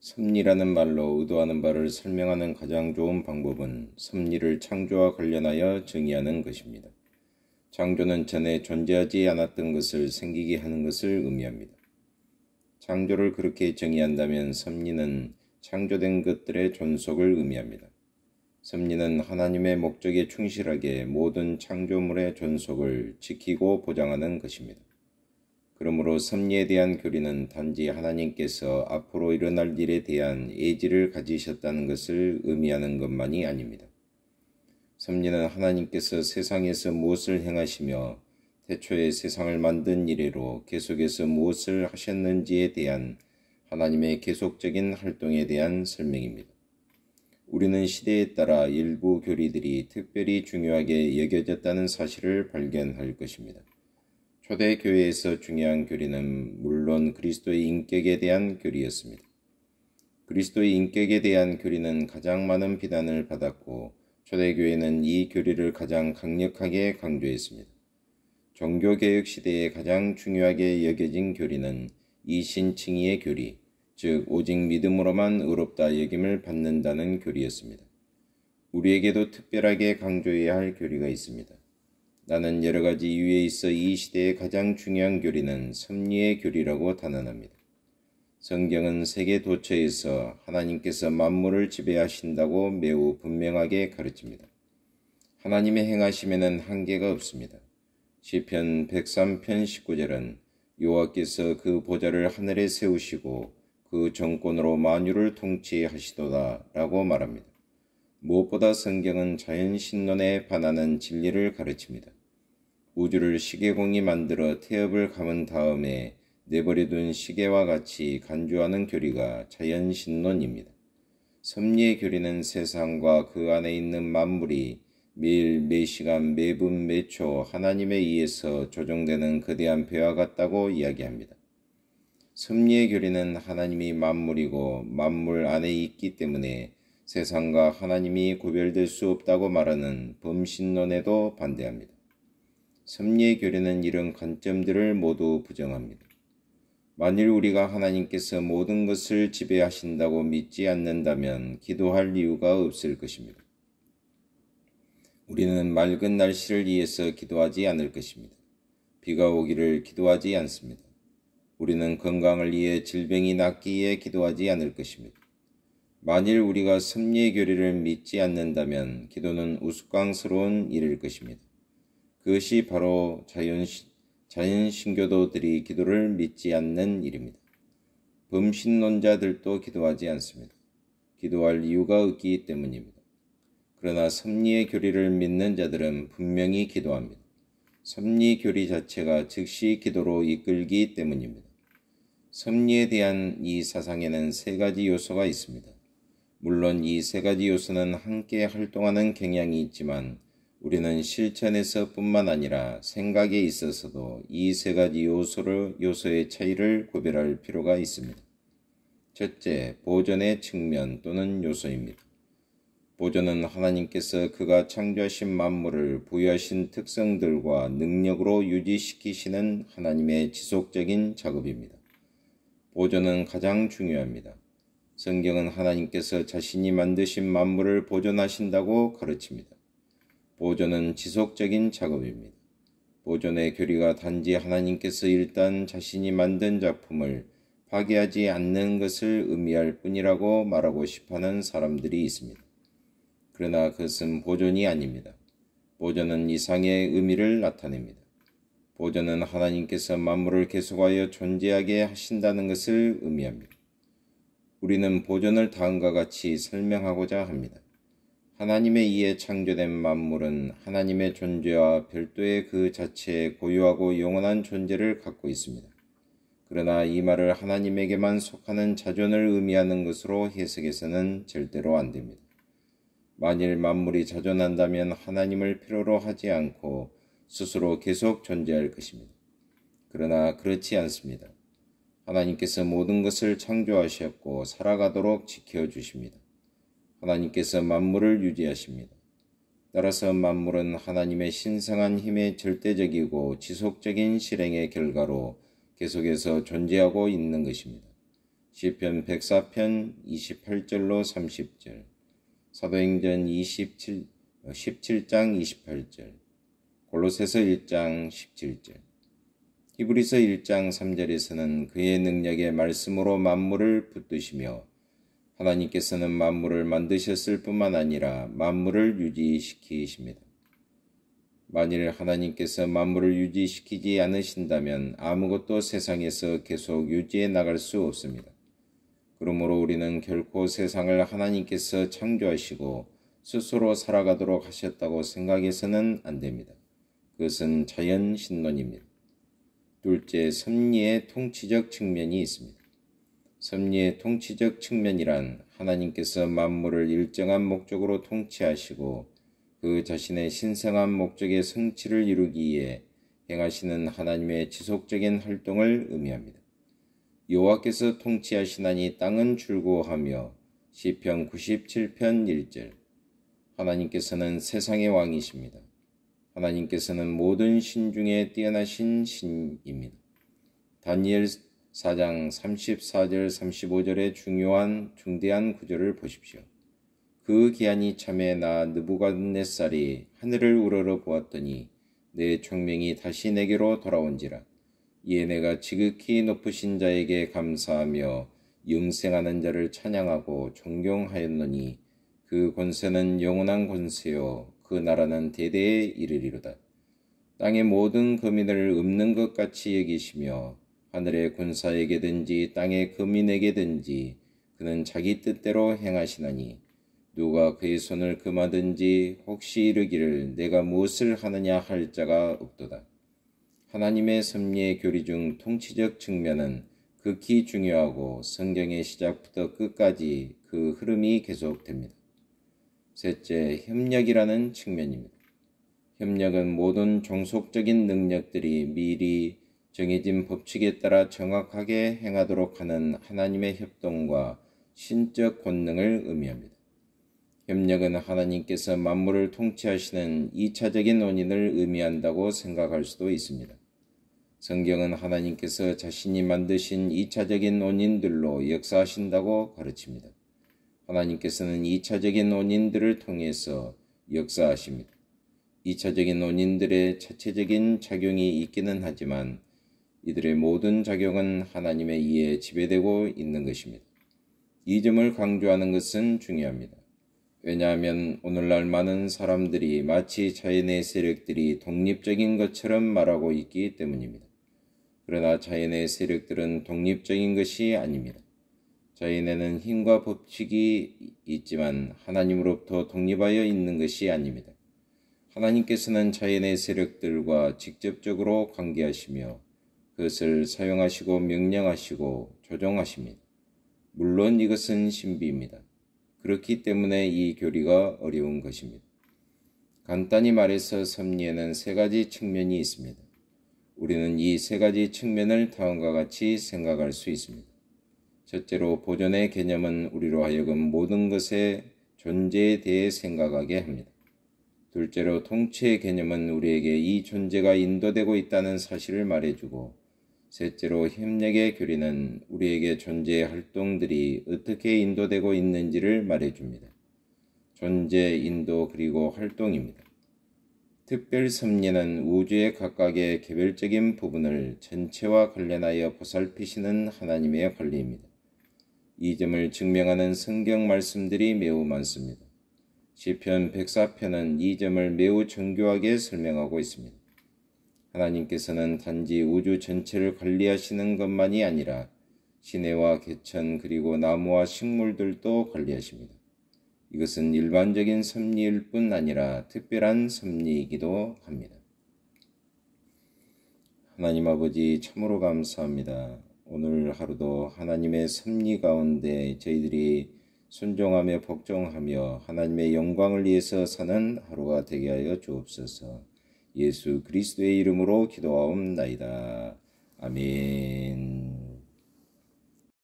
섭리라는 말로 의도하는 바를 설명하는 가장 좋은 방법은 섭리를 창조와 관련하여 정의하는 것입니다. 창조는 전에 존재하지 않았던 것을 생기게 하는 것을 의미합니다. 창조를 그렇게 정의한다면 섭리는 창조된 것들의 존속을 의미합니다. 섭리는 하나님의 목적에 충실하게 모든 창조물의 존속을 지키고 보장하는 것입니다. 그러므로 섭리에 대한 교리는 단지 하나님께서 앞으로 일어날 일에 대한 예지를 가지셨다는 것을 의미하는 것만이 아닙니다. 섭리는 하나님께서 세상에서 무엇을 행하시며 태초에 세상을 만든 이래로 계속해서 무엇을 하셨는지에 대한 하나님의 계속적인 활동에 대한 설명입니다. 우리는 시대에 따라 일부 교리들이 특별히 중요하게 여겨졌다는 사실을 발견할 것입니다. 초대 교회에서 중요한 교리는 물론 그리스도의 인격에 대한 교리였습니다. 그리스도의 인격에 대한 교리는 가장 많은 비난을 받았고 초대 교회는 이 교리를 가장 강력하게 강조했습니다. 종교개혁 시대에 가장 중요하게 여겨진 교리는 이신칭의의 교리, 즉 오직 믿음으로만 의롭다 여김을 받는다는 교리였습니다. 우리에게도 특별하게 강조해야 할 교리가 있습니다. 나는 여러 가지 이유에 있어 이 시대의 가장 중요한 교리는 섭리의 교리라고 단언합니다. 성경은 세계 도처에서 하나님께서 만물을 지배하신다고 매우 분명하게 가르칩니다. 하나님의 행하심에는 한계가 없습니다. 시편 103편 19절은 여호와께서 그 보좌를 하늘에 세우시고 그 정권으로 만유를 통치하시도다 라고 말합니다. 무엇보다 성경은 자연신론에 반하는 진리를 가르칩니다. 우주를 시계공이 만들어 태엽을 감은 다음에 내버려둔 시계와 같이 간주하는 교리가 자연신론입니다. 섭리의 교리는 세상과 그 안에 있는 만물이 매일, 매시간, 매분, 매초 하나님에 의해서 조정되는 거대한 배와 같다고 이야기합니다. 섭리의 교리는 하나님이 만물이고 만물 안에 있기 때문에 세상과 하나님이 구별될 수 없다고 말하는 범신론에도 반대합니다. 섭리의 교리는 이런 관점들을 모두 부정합니다. 만일 우리가 하나님께서 모든 것을 지배하신다고 믿지 않는다면 기도할 이유가 없을 것입니다. 우리는 맑은 날씨를 위해서 기도하지 않을 것입니다. 비가 오기를 기도하지 않습니다. 우리는 건강을 위해 질병이 낫기 위해 기도하지 않을 것입니다. 만일 우리가 섭리의 교리를 믿지 않는다면 기도는 우스꽝스러운 일일 것입니다. 그것이 바로 자연신교도들이 기도를 믿지 않는 일입니다. 범신론자들도 기도하지 않습니다. 기도할 이유가 없기 때문입니다. 그러나 섭리의 교리를 믿는 자들은 분명히 기도합니다. 섭리 교리 자체가 즉시 기도로 이끌기 때문입니다. 섭리에 대한 이 사상에는 세 가지 요소가 있습니다. 물론 이 세 가지 요소는 함께 활동하는 경향이 있지만 우리는 실천에서 뿐만 아니라 생각에 있어서도 이 세 가지 요소의 차이를 구별할 필요가 있습니다. 첫째, 보존의 측면 또는 요소입니다. 보존은 하나님께서 그가 창조하신 만물을 부여하신 특성들과 능력으로 유지시키시는 하나님의 지속적인 작업입니다. 보존은 가장 중요합니다. 성경은 하나님께서 자신이 만드신 만물을 보존하신다고 가르칩니다. 보존은 지속적인 작업입니다. 보존의 교리가 단지 하나님께서 일단 자신이 만든 작품을 파괴하지 않는 것을 의미할 뿐이라고 말하고 싶어하는 사람들이 있습니다. 그러나 그것은 보존이 아닙니다. 보존은 이상의 의미를 나타냅니다. 보존은 하나님께서 만물을 계속하여 존재하게 하신다는 것을 의미합니다. 우리는 보존을 다음과 같이 설명하고자 합니다. 하나님에 의해 창조된 만물은 하나님의 존재와 별도의 그 자체의 고유하고 영원한 존재를 갖고 있습니다. 그러나 이 말을 하나님에게만 속하는 자존을 의미하는 것으로 해석해서는 절대로 안 됩니다. 만일 만물이 자존한다면 하나님을 필요로 하지 않고 스스로 계속 존재할 것입니다. 그러나 그렇지 않습니다. 하나님께서 모든 것을 창조하셨고 살아가도록 지켜주십니다. 하나님께서 만물을 유지하십니다. 따라서 만물은 하나님의 신성한 힘의 절대적이고 지속적인 실행의 결과로 계속해서 존재하고 있는 것입니다. 시편 104편 28절로 30절, 사도행전 17장 28절, 골로새서 1장 17절, 히브리서 1장 3절에서는 그의 능력의 말씀으로 만물을 붙드시며 하나님께서는 만물을 만드셨을 뿐만 아니라 만물을 유지시키십니다. 만일 하나님께서 만물을 유지시키지 않으신다면 아무것도 세상에서 계속 유지해 나갈 수 없습니다. 그러므로 우리는 결코 세상을 하나님께서 창조하시고 스스로 살아가도록 하셨다고 생각해서는 안 됩니다. 그것은 자연신론입니다. 둘째, 섭리의 통치적 측면이 있습니다. 섭리의 통치적 측면이란 하나님께서 만물을 일정한 목적으로 통치하시고 그 자신의 신성한 목적의 성취를 이루기 위해 행하시는 하나님의 지속적인 활동을 의미합니다. 여호와께서 통치하시나니 땅은 즐거워하며 시편 97편 1절. 하나님께서는 세상의 왕이십니다. 하나님께서는 모든 신 중에 뛰어나신 신입니다. 다니엘 4장 34절 35절의 중대한 구절을 보십시오. 그 기한이 참에 나 느부갓네살이 하늘을 우러러 보았더니 내 총명이 다시 내게로 돌아온지라. 이에 내가 지극히 높으신 자에게 감사하며 영생하는 자를 찬양하고 존경하였노니 그 권세는 영원한 권세요 그 나라는 대대에 이르리로다. 땅의 모든 거민을 없는 것 같이 여기시며 하늘의 군사에게든지 땅의 거민에게든지 그는 자기 뜻대로 행하시나니 누가 그의 손을 금하든지 혹시 이르기를 내가 무엇을 하느냐 할 자가 없도다. 하나님의 섭리의 교리 중 통치적 측면은 극히 중요하고 성경의 시작부터 끝까지 그 흐름이 계속됩니다. 셋째, 협력이라는 측면입니다. 협력은 모든 종속적인 능력들이 미리 정해진 법칙에 따라 정확하게 행하도록 하는 하나님의 협동과 신적 권능을 의미합니다. 협력은 하나님께서 만물을 통치하시는 2차적인 원인을 의미한다고 생각할 수도 있습니다. 성경은 하나님께서 자신이 만드신 2차적인 원인들로 역사하신다고 가르칩니다. 하나님께서는 2차적인 원인들을 통해서 역사하십니다. 2차적인 원인들의 자체적인 작용이 있기는 하지만 이들의 모든 작용은 하나님의 이에 지배되고 있는 것입니다. 이 점을 강조하는 것은 중요합니다. 왜냐하면 오늘날 많은 사람들이 마치 자연의 세력들이 독립적인 것처럼 말하고 있기 때문입니다. 그러나 자연의 세력들은 독립적인 것이 아닙니다. 자연에는 힘과 법칙이 있지만 하나님으로부터 독립하여 있는 것이 아닙니다. 하나님께서는 자연의 세력들과 직접적으로 관계하시며 그것을 사용하시고 명령하시고 조종하십니다. 물론 이것은 신비입니다. 그렇기 때문에 이 교리가 어려운 것입니다. 간단히 말해서 섭리에는 세 가지 측면이 있습니다. 우리는 이 세 가지 측면을 다음과 같이 생각할 수 있습니다. 첫째로, 보존의 개념은 우리로 하여금 모든 것의 존재에 대해 생각하게 합니다. 둘째로, 통치의 개념은 우리에게 이 존재가 인도되고 있다는 사실을 말해주고, 셋째로, 협력의 교리는 우리에게 존재의 활동들이 어떻게 인도되고 있는지를 말해줍니다. 존재, 인도, 그리고 활동입니다. 특별 섭리는 우주의 각각의 개별적인 부분을 전체와 관련하여 보살피시는 하나님의 관리입니다. 이 점을 증명하는 성경 말씀들이 매우 많습니다. 시편 104편은 이 점을 매우 정교하게 설명하고 있습니다. 하나님께서는 단지 우주 전체를 관리하시는 것만이 아니라 시내와 개천 그리고 나무와 식물들도 관리하십니다. 이것은 일반적인 섭리일 뿐 아니라 특별한 섭리이기도 합니다. 하나님 아버지, 참으로 감사합니다. 오늘 하루도 하나님의 섭리 가운데 저희들이 순종하며 복종하며 하나님의 영광을 위해서 사는 하루가 되게 하여 주옵소서. 예수 그리스도의 이름으로 기도하옵나이다. 아멘.